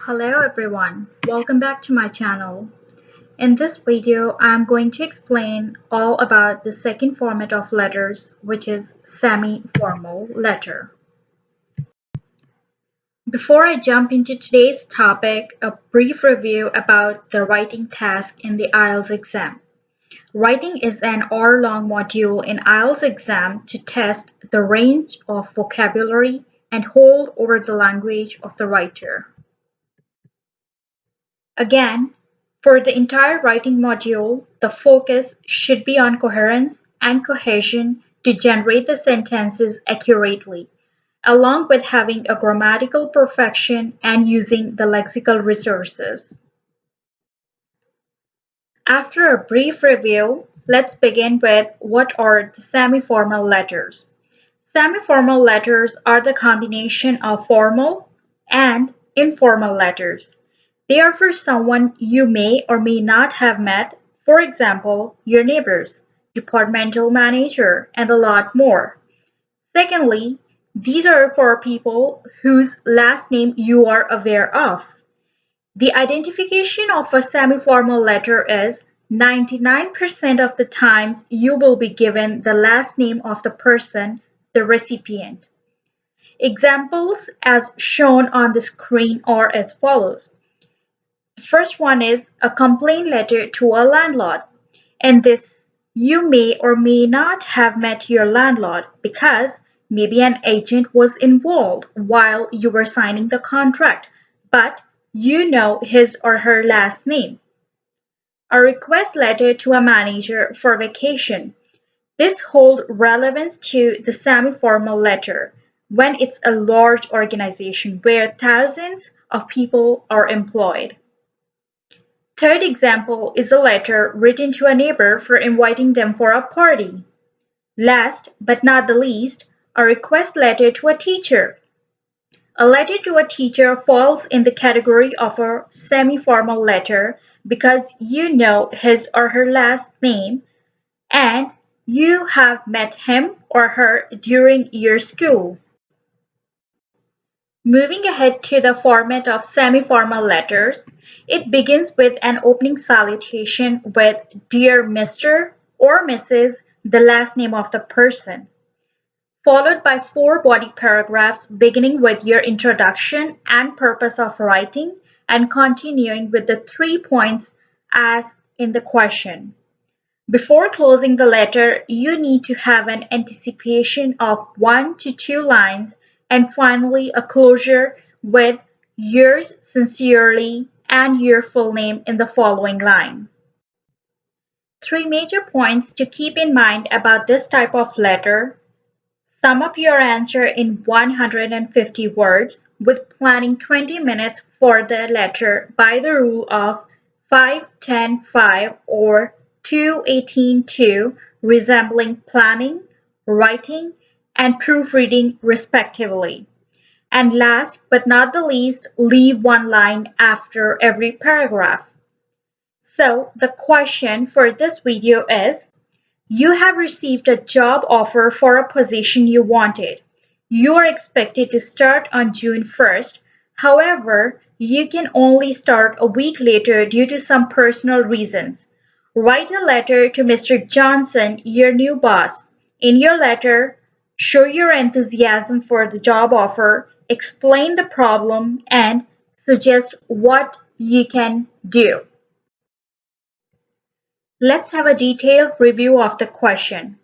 Hello everyone, welcome back to my channel. In this video, I'm going to explain all about the second format of letters, which is semi-formal letter. Before I jump into today's topic, a brief review about the writing task in the IELTS exam. Writing is an hour-long module in IELTS exam to test the range of vocabulary and hold over the language of the writer. Again, for the entire writing module, the focus should be on coherence and cohesion to generate the sentences accurately, along with having a grammatical perfection and using the lexical resources. After a brief review, let's begin with what are the semi-formal letters. Semi-formal letters are the combination of formal and informal letters. They are for someone you may or may not have met, for example, your neighbors, departmental manager, and a lot more. Secondly, these are for people whose last name you are aware of. The identification of a semi-formal letter is 99% of the times you will be given the last name of the person, the recipient. Examples as shown on the screen are as follows. The first one is a complaint letter to a landlord. In this, you may or may not have met your landlord because maybe an agent was involved while you were signing the contract, but you know his or her last name. A request letter to a manager for vacation. This holds relevance to the semi-formal letter when it's a large organization where thousands of people are employed. Third example is a letter written to a neighbor for inviting them for a party. Last but not the least, a request letter to a teacher. A letter to a teacher falls in the category of a semi-formal letter because you know his or her last name and you have met him or her during your school. Moving ahead to the format of semi-formal letters, it begins with an opening salutation with Dear Mr. or Mrs., the last name of the person, followed by 4 body paragraphs beginning with your introduction and purpose of writing and continuing with the 3 points asked in the question. Before closing the letter, you need to have an anticipation of 1 to 2 lines and finally a closure with yours sincerely and your full name in the following line. 3 major points to keep in mind about this type of letter. Sum up your answer in 150 words with planning 20 minutes for the letter by the rule of 5-10-5 or 2-18-2, resembling planning, writing, and proofreading respectively. And last but not the least, leave 1 line after every paragraph. So the question for this video is, you have received a job offer for a position you wanted. You are expected to start on June 1st. However, you can only start a week later due to some personal reasons. Write a letter to Mr. Johnson, your new boss. In your letter, show your enthusiasm for the job offer, explain the problem, and suggest what you can do. Let's have a detailed review of the question.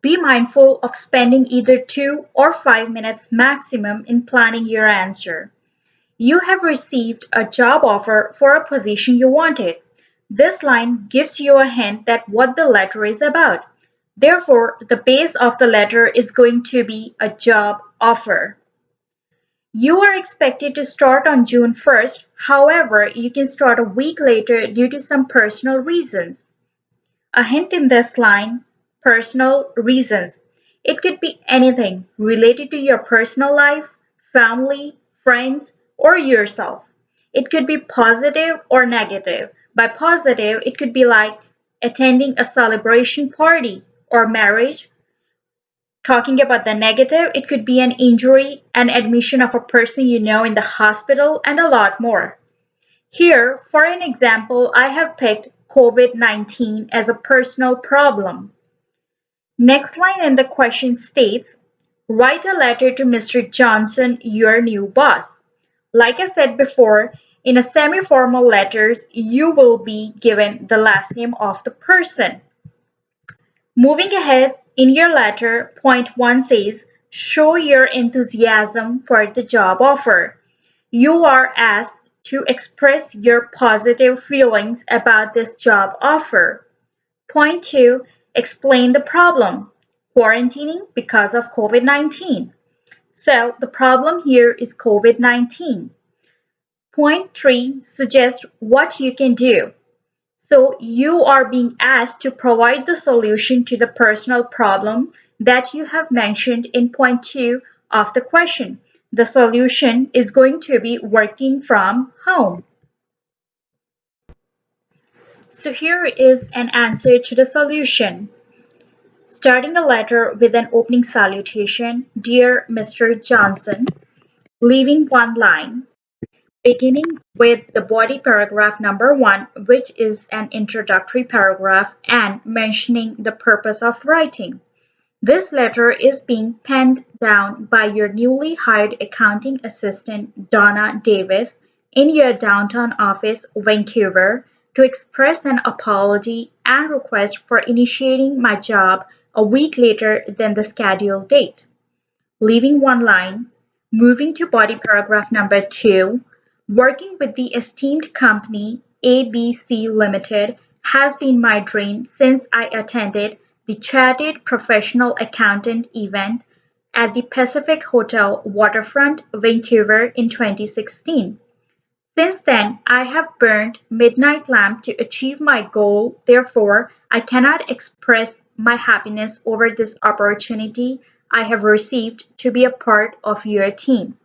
Be mindful of spending either 2 or 5 minutes maximum in planning your answer. You have received a job offer for a position you wanted. This line gives you a hint that what the letter is about. Therefore, the base of the letter is going to be a job offer. You are expected to start on June 1st. However, you can start a week later due to some personal reasons. A hint in this line, personal reasons. It could be anything related to your personal life, family, friends, or yourself. It could be positive or negative. By positive, it could be like attending a celebration party or marriage. Talking about the negative, it could be an injury, an admission of a person you know in the hospital, and a lot more. Here, for an example, I have picked COVID-19 as a personal problem. Next line in the question states, write a letter to Mr. Johnson, your new boss. Like I said before, in a semi-formal letters, you will be given the last name of the person. Moving ahead, in your letter, point 1 says, show your enthusiasm for the job offer. You are asked to express your positive feelings about this job offer. Point 2, explain the problem. Quarantining because of COVID-19. So the problem here is COVID-19. Point 3, suggest what you can do. So you are being asked to provide the solution to the personal problem that you have mentioned in point 2 of the question. The solution is going to be working from home. So here is an answer to the solution. Starting a letter with an opening salutation, Dear Mr. Johnson, leaving one line, beginning with the body paragraph number 1, which is an introductory paragraph, and mentioning the purpose of writing. This letter is being penned down by your newly hired accounting assistant, Donna Davis, in your downtown office, Vancouver, to express an apology and request for initiating my job a week later than the scheduled date. Leaving one line, moving to body paragraph number 2, working with the esteemed company ABC Limited has been my dream since I attended the Chartered Professional Accountant event at the Pacific Hotel Waterfront, Vancouver in 2016. Since then, I have burned midnight lamp to achieve my goal. Therefore, I cannot express my happiness over this opportunity I have received to be a part of your team.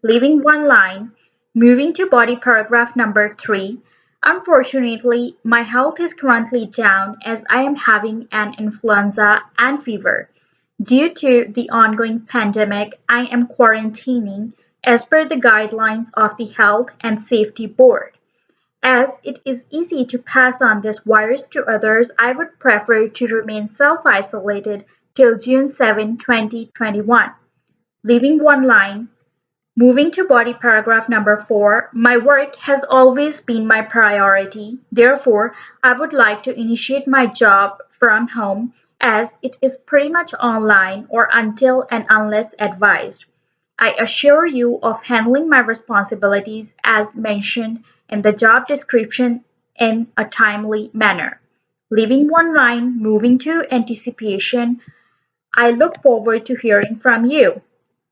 Leaving one line, moving to body paragraph number 3. Unfortunately, my health is currently down as I am having an influenza and fever. Due to the ongoing pandemic, I am quarantining as per the guidelines of the Health and Safety Board. As it is easy to pass on this virus to others, I would prefer to remain self-isolated till June 7, 2021. Leaving one line, moving to body paragraph number 4, my work has always been my priority. Therefore, I would like to initiate my job from home as it is pretty much online or until and unless advised. I assure you of handling my responsibilities as mentioned in the job description in a timely manner. Leaving one line, moving to anticipation, I look forward to hearing from you.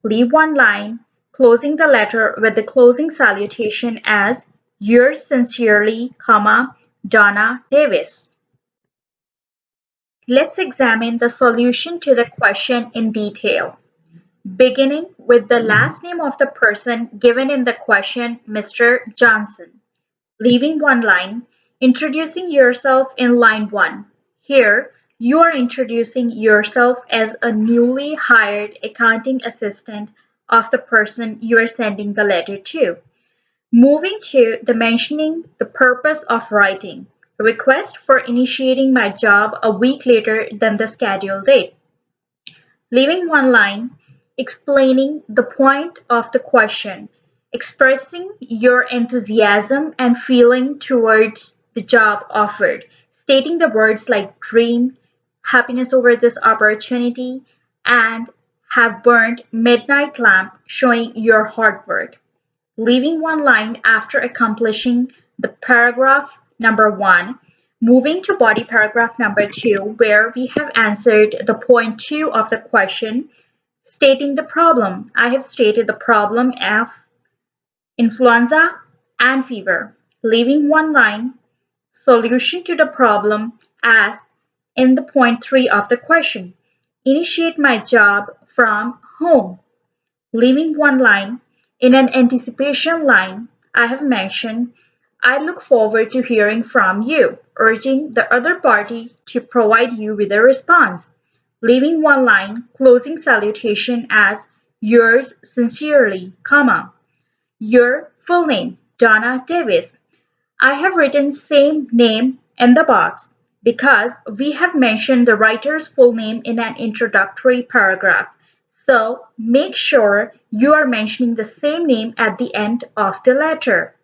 Leave one line, closing the letter with the closing salutation as yours sincerely, comma, Donna Davis. Let's examine the solution to the question in detail, beginning with the last name of the person given in the question, Mr. Johnson. Leaving one line, introducing yourself in line 1. Here, you are introducing yourself as a newly hired accounting assistant of the person you are sending the letter to. Moving to the mentioning the purpose of writing. Request for initiating my job a week later than the scheduled date. Leaving one line, explaining the point of the question, expressing your enthusiasm and feeling towards the job offered, stating the words like dream, happiness over this opportunity, and have burned midnight lamp, showing your hard work. Leaving one line after accomplishing the paragraph number 1, moving to body paragraph number 2, where we have answered the point 2 of the question, stating the problem. I have stated the problem of influenza and fever. Leaving one line, solution to the problem asked in the point 3 of the question. Initiate my job from home. Leaving one line, in an anticipation line, I have mentioned, I look forward to hearing from you, urging the other party to provide you with a response. leaving one line closing salutation as yours sincerely, comma, your full name, Donna Davis. I have written same name in the box because we have mentioned the writer's full name in an introductory paragraph. So make sure you are mentioning the same name at the end of the letter.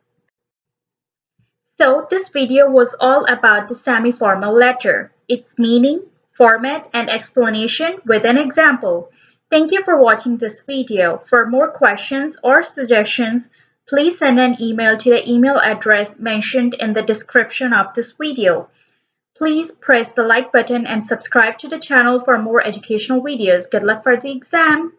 So this video was all about the semi-formal letter, its meaning, format, and explanation with an example. Thank you for watching this video. For more questions or suggestions, please send an email to the email address mentioned in the description of this video. Please press the like button and subscribe to the channel for more educational videos. Good luck for the exam!